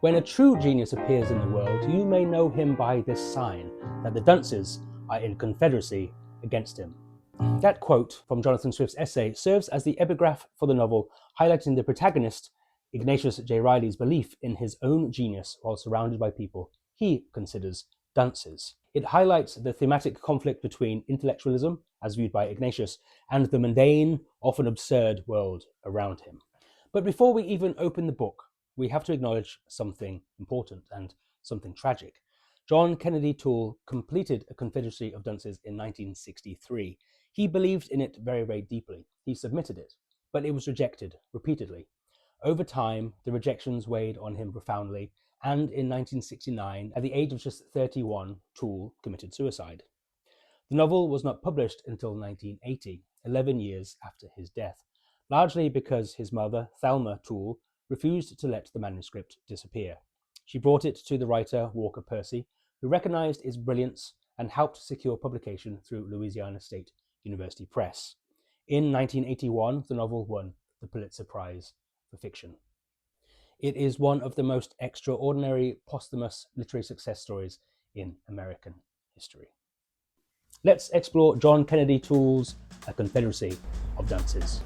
When a true genius appears in the world, you may know him by this sign, that the dunces are in confederacy against him. That quote from Jonathan Swift's essay serves as the epigraph for the novel, highlighting the protagonist, Ignatius J. Reilly's belief in his own genius while surrounded by people he considers dunces. It highlights the thematic conflict between intellectualism, as viewed by Ignatius, and the mundane, often absurd world around him. But before we even open the book, we have to acknowledge something important and something tragic. John Kennedy Toole completed A Confederacy of Dunces in 1963. He believed in it very, very deeply. He submitted it, but it was rejected repeatedly. Over time, the rejections weighed on him profoundly, and in 1969, at the age of just 31, Toole committed suicide. The novel was not published until 1980, 11 years after his death, largely because his mother, Thelma Toole, refused to let the manuscript disappear. She brought it to the writer Walker Percy, who recognized its brilliance and helped secure publication through Louisiana State University Press. In 1981, the novel won the Pulitzer Prize for fiction. It is one of the most extraordinary posthumous literary success stories in American history. Let's explore John Kennedy Toole's A Confederacy of Dunces.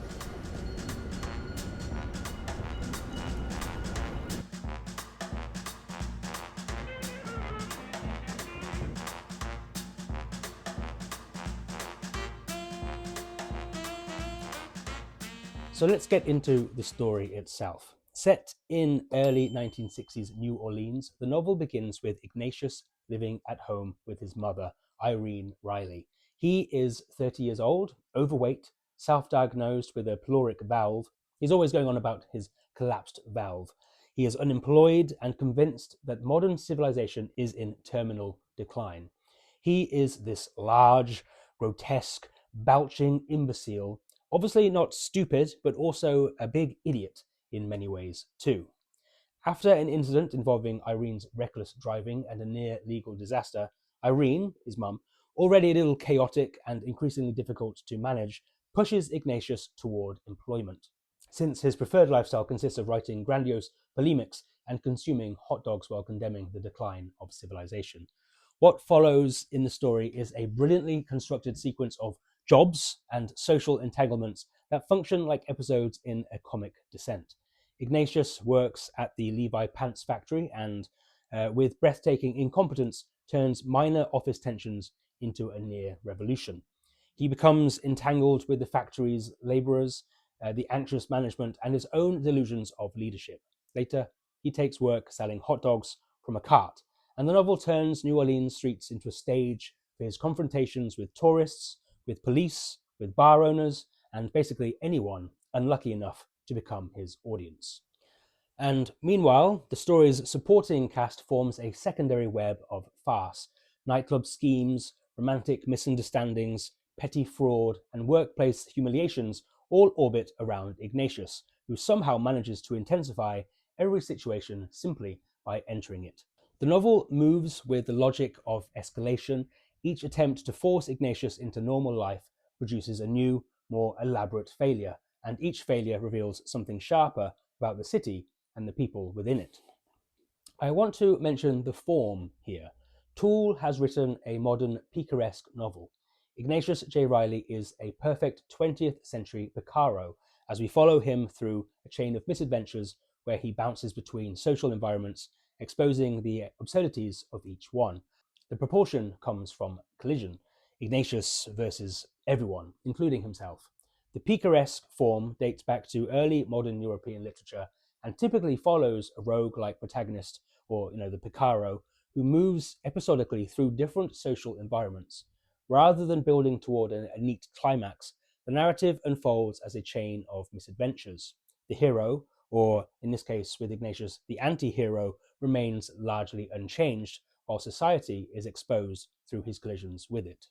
So let's get into the story itself. Set in early 1960s New Orleans, the novel begins with Ignatius living at home with his mother, Irene Reilly. He is 30 years old, overweight, self-diagnosed with a pyloric valve. He's always going on about his collapsed valve. He is unemployed and convinced that modern civilization is in terminal decline. He is this large, grotesque, belching imbecile, obviously not stupid, but also a big idiot in many ways too. After an incident involving Irene's reckless driving and a near legal disaster, Irene, his mum, already a little chaotic and increasingly difficult to manage, pushes Ignatius toward employment, since his preferred lifestyle consists of writing grandiose polemics and consuming hot dogs while condemning the decline of civilization. What follows in the story is a brilliantly constructed sequence of jobs and social entanglements that function like episodes in a comic descent. Ignatius works at the Levi Pants factory and, with breathtaking incompetence, turns minor office tensions into a near revolution. He becomes entangled with the factory's laborers, the anxious management, and his own delusions of leadership. Later, he takes work selling hot dogs from a cart, and the novel turns New Orleans streets into a stage for his confrontations with tourists, with police, with bar owners, and basically anyone unlucky enough to become his audience. And meanwhile, the story's supporting cast forms a secondary web of farce. Nightclub schemes, romantic misunderstandings, petty fraud, and workplace humiliations all orbit around Ignatius, who somehow manages to intensify every situation simply by entering it. The novel moves with the logic of escalation. Each attempt to force Ignatius into normal life produces a new, more elaborate failure, and each failure reveals something sharper about the city and the people within it. I want to mention the form here. Toole has written a modern picaresque novel. Ignatius J. Reilly is a perfect 20th century Picaro, as we follow him through a chain of misadventures where he bounces between social environments, exposing the absurdities of each one. The proportion comes from collision, Ignatius versus everyone, including himself. The picaresque form dates back to early modern European literature and typically follows a rogue-like protagonist, or the Picaro, who moves episodically through different social environments. Rather than building toward a neat climax, the narrative unfolds as a chain of misadventures. The hero, or in this case with Ignatius, the anti-hero, remains largely unchanged, while society is exposed through his collisions with it.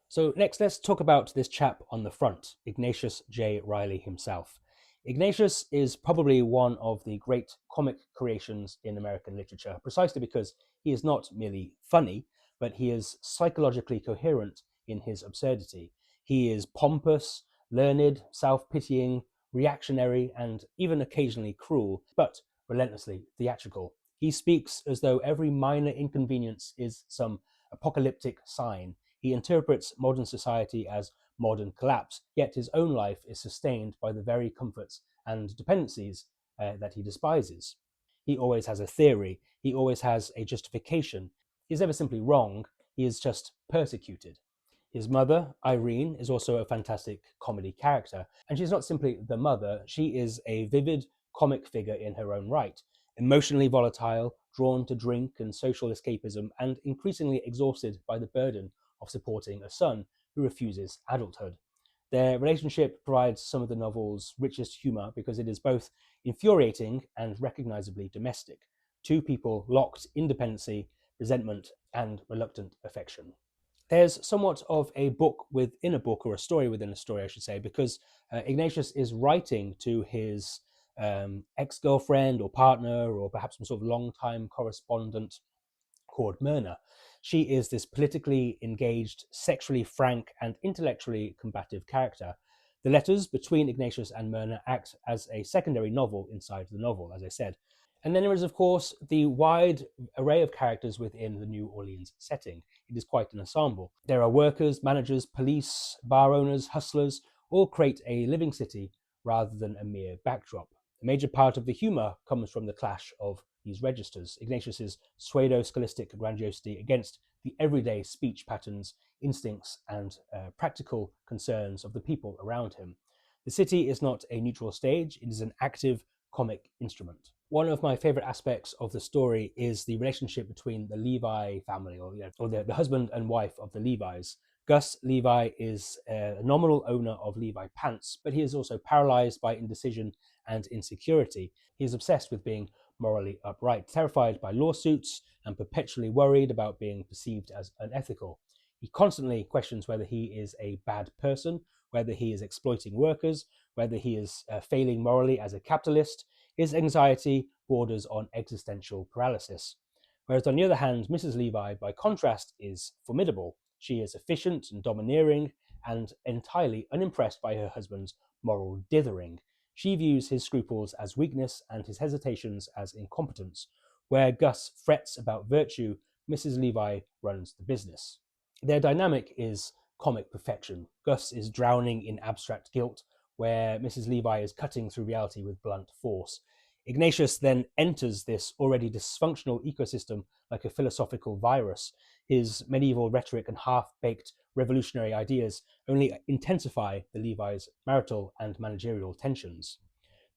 So next, let's talk about this chap on the front, Ignatius J. Reilly himself. Ignatius is probably one of the great comic creations in American literature, precisely because he is not merely funny, but he is psychologically coherent in his absurdity. He is pompous, learned, self-pitying, reactionary, and even occasionally cruel, but relentlessly theatrical. He speaks as though every minor inconvenience is some apocalyptic sign. He interprets modern society as modern collapse, yet his own life is sustained by the very comforts and dependencies that he despises. He always has a theory, he always has a justification. He's never simply wrong, he is just persecuted. His mother, Irene, is also a fantastic comedy character, and she's not simply the mother, she is a vivid comic figure in her own right, emotionally volatile, drawn to drink and social escapism, and increasingly exhausted by the burden of supporting a son who refuses adulthood. Their relationship provides some of the novel's richest humour because it is both infuriating and recognisably domestic. Two people locked in dependency, resentment, and reluctant affection. There's somewhat of a book within a book, or a story within a story, I should say, because Ignatius is writing to his ex-girlfriend or partner, or perhaps some sort of long-time correspondent called Myrna. She is this politically engaged, sexually frank, and intellectually combative character. The letters between Ignatius and Myrna act as a secondary novel inside the novel, as I said. And then there is, of course, the wide array of characters within the New Orleans setting. It is quite an ensemble. There are workers, managers, police, bar owners, hustlers, all create a living city rather than a mere backdrop. A major part of the humour comes from the clash of these registers, Ignatius's pseudo-scholastic grandiosity against the everyday speech patterns, instincts, and practical concerns of the people around him. The city is not a neutral stage, it is an active comic instrument. One of my favorite aspects of the story is the relationship between the Levi family, or the husband and wife of the Levis. Gus Levi is a nominal owner of Levi pants, but he is also paralyzed by indecision and insecurity. He is obsessed with being morally upright, terrified by lawsuits, and perpetually worried about being perceived as unethical. He constantly questions whether he is a bad person, whether he is exploiting workers, whether he is failing morally as a capitalist. His anxiety borders on existential paralysis. Whereas, on the other hand, Mrs. Levi, by contrast, is formidable. She is efficient and domineering, and entirely unimpressed by her husband's moral dithering. She views his scruples as weakness and his hesitations as incompetence. Where Gus frets about virtue, Mrs. Levi runs the business. Their dynamic is comic perfection. Gus is drowning in abstract guilt, where Mrs. Levi is cutting through reality with blunt force. Ignatius then enters this already dysfunctional ecosystem like a philosophical virus. His medieval rhetoric and half-baked revolutionary ideas only intensify the Levi's marital and managerial tensions.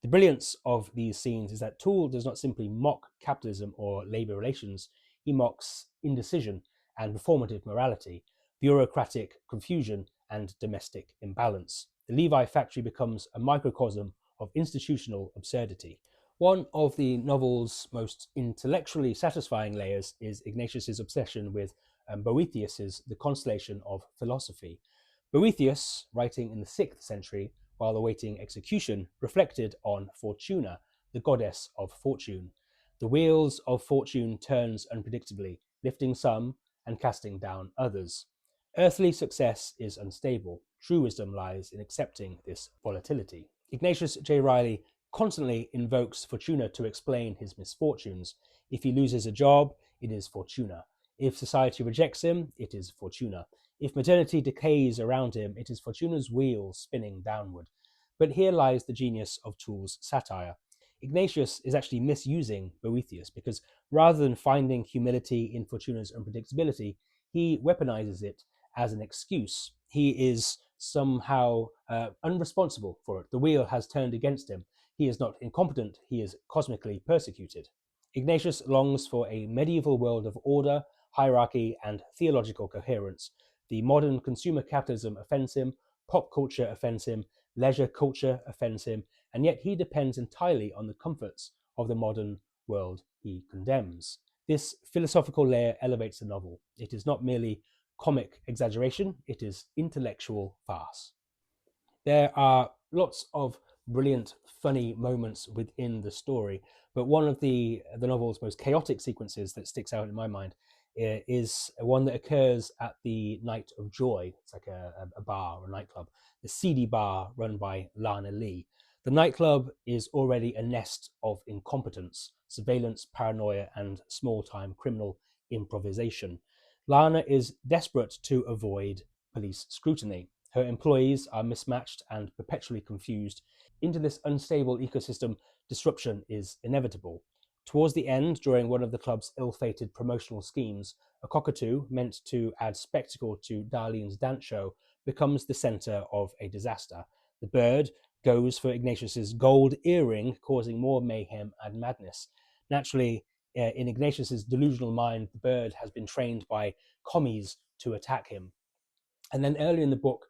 The brilliance of these scenes is that Toole does not simply mock capitalism or labour relations, he mocks indecision and performative morality, bureaucratic confusion, and domestic imbalance. The Levi factory becomes a microcosm of institutional absurdity. One of the novel's most intellectually satisfying layers is Ignatius's obsession with Boethius's The Constellation of Philosophy. Boethius, writing in the 6th century while awaiting execution, reflected on Fortuna, the goddess of fortune. The wheels of fortune turns unpredictably, lifting some and casting down others. Earthly success is unstable. True wisdom lies in accepting this volatility. Ignatius J. Reilly constantly invokes Fortuna to explain his misfortunes. If he loses a job, it is Fortuna. If society rejects him, it is Fortuna. If modernity decays around him, it is Fortuna's wheels spinning downward. But here lies the genius of Toole's satire. Ignatius is actually misusing Boethius because rather than finding humility in Fortuna's unpredictability, he weaponizes it as an excuse. He is somehow unresponsible for it. The wheel has turned against him. He is not incompetent, he is cosmically persecuted. Ignatius longs for a medieval world of order, hierarchy, and theological coherence. The modern consumer capitalism offends him, pop culture offends him, leisure culture offends him, and yet he depends entirely on the comforts of the modern world he condemns. This philosophical layer elevates the novel. It is not merely comic exaggeration, it is intellectual farce. There are lots of brilliant, funny moments within the story, but one of the novel's most chaotic sequences that sticks out in my mind is one that occurs at the Night of Joy. It's like a bar or a nightclub, the seedy bar run by Lana Lee. The nightclub is already a nest of incompetence, surveillance, paranoia, and small-time criminal improvisation. Lana is desperate to avoid police scrutiny. Her employees are mismatched and perpetually confused. Into this unstable ecosystem, disruption is inevitable. Towards the end, during one of the club's ill-fated promotional schemes, a cockatoo, meant to add spectacle to Darlene's dance show, becomes the center of a disaster. The bird goes for Ignatius's gold earring, causing more mayhem and madness. Naturally, in Ignatius's delusional mind, the bird has been trained by commies to attack him. And then earlier in the book,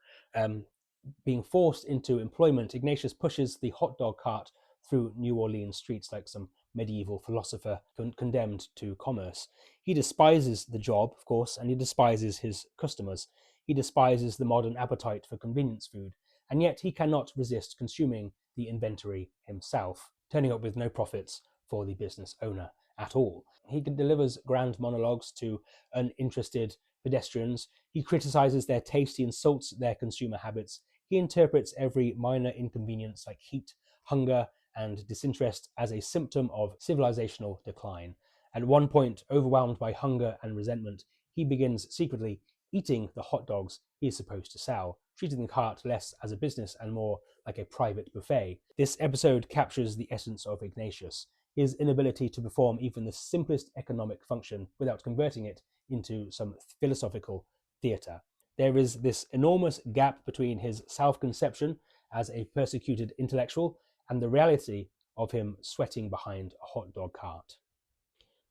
being forced into employment, Ignatius pushes the hot dog cart through New Orleans streets like some medieval philosopher condemned to commerce. He despises the job, of course, and he despises his customers. He despises the modern appetite for convenience food, and yet he cannot resist consuming the inventory himself, turning up with no profits for the business owner at all. He delivers grand monologues to uninterested pedestrians. He criticizes their taste, he insults their consumer habits. He interprets every minor inconvenience like heat, hunger, and disinterest as a symptom of civilizational decline. At one point, overwhelmed by hunger and resentment, he begins secretly eating the hot dogs he is supposed to sell, treating the cart less as a business and more like a private buffet. This episode captures the essence of Ignatius, his inability to perform even the simplest economic function without converting it into some philosophical theatre. There is this enormous gap between his self-conception as a persecuted intellectual and the reality of him sweating behind a hot dog cart.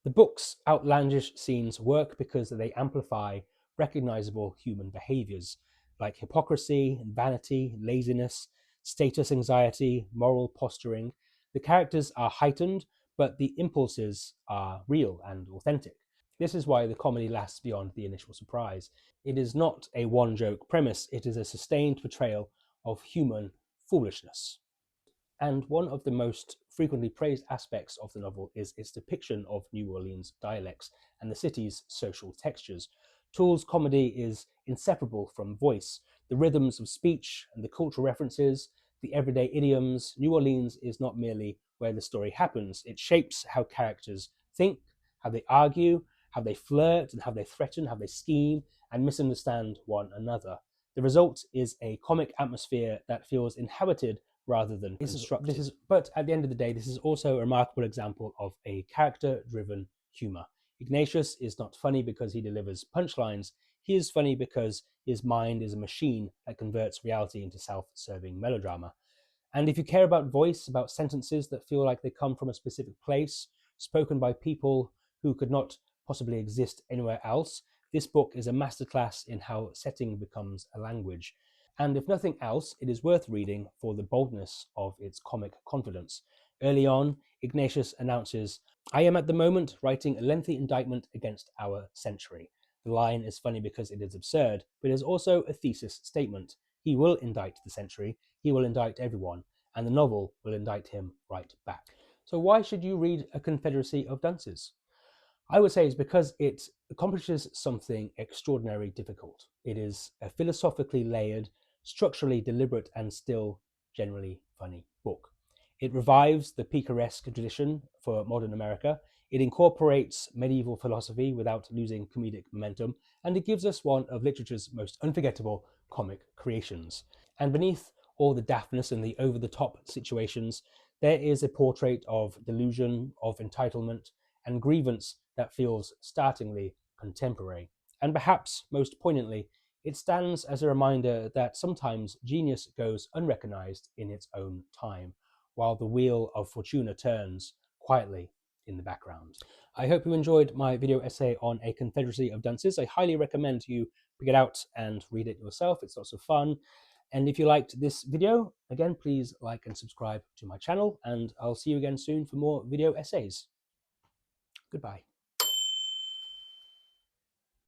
The book's outlandish scenes work because they amplify recognizable human behaviors like hypocrisy, vanity, laziness, status anxiety, moral posturing. The characters are heightened, but the impulses are real and authentic. This is why the comedy lasts beyond the initial surprise. It is not a one-joke premise, it is a sustained portrayal of human foolishness. And one of the most frequently praised aspects of the novel is its depiction of New Orleans dialects and the city's social textures. Toole's comedy is inseparable from voice. The rhythms of speech and the cultural references, the everyday idioms. New Orleans is not merely where the story happens, it shapes how characters think, how they argue, how they flirt, and how they threaten, how they scheme, and misunderstand one another. The result is a comic atmosphere that feels inhabited rather than constructed. But at the end of the day, this is also a remarkable example of a character-driven humor. Ignatius is not funny because he delivers punchlines. He is funny because his mind is a machine that converts reality into self-serving melodrama. And if you care about voice, about sentences that feel like they come from a specific place, spoken by people who could not possibly exist anywhere else, this book is a masterclass in how setting becomes a language. And if nothing else, it is worth reading for the boldness of its comic confidence. Early on, Ignatius announces, "I am at the moment writing a lengthy indictment against our century." The line is funny because it is absurd, but it is also a thesis statement. He will indict the century, he will indict everyone, and the novel will indict him right back. So why should you read A Confederacy of Dunces? I would say it's because it accomplishes something extraordinarily difficult. It is a philosophically layered, structurally deliberate, and still generally funny book. It revives the picaresque tradition for modern America. It incorporates medieval philosophy without losing comedic momentum, and it gives us one of literature's most unforgettable comic creations. And beneath all the daftness and the over-the-top situations, there is a portrait of delusion, of entitlement, and grievance that feels startlingly contemporary. And perhaps most poignantly, it stands as a reminder that sometimes genius goes unrecognized in its own time, while the wheel of fortuna turns quietly in the background. I hope you enjoyed my video essay on A Confederacy of Dunces. I highly recommend you pick it out and read it yourself. It's lots of fun. And if you liked this video, again, please like and subscribe to my channel, and I'll see you again soon for more video essays. Goodbye.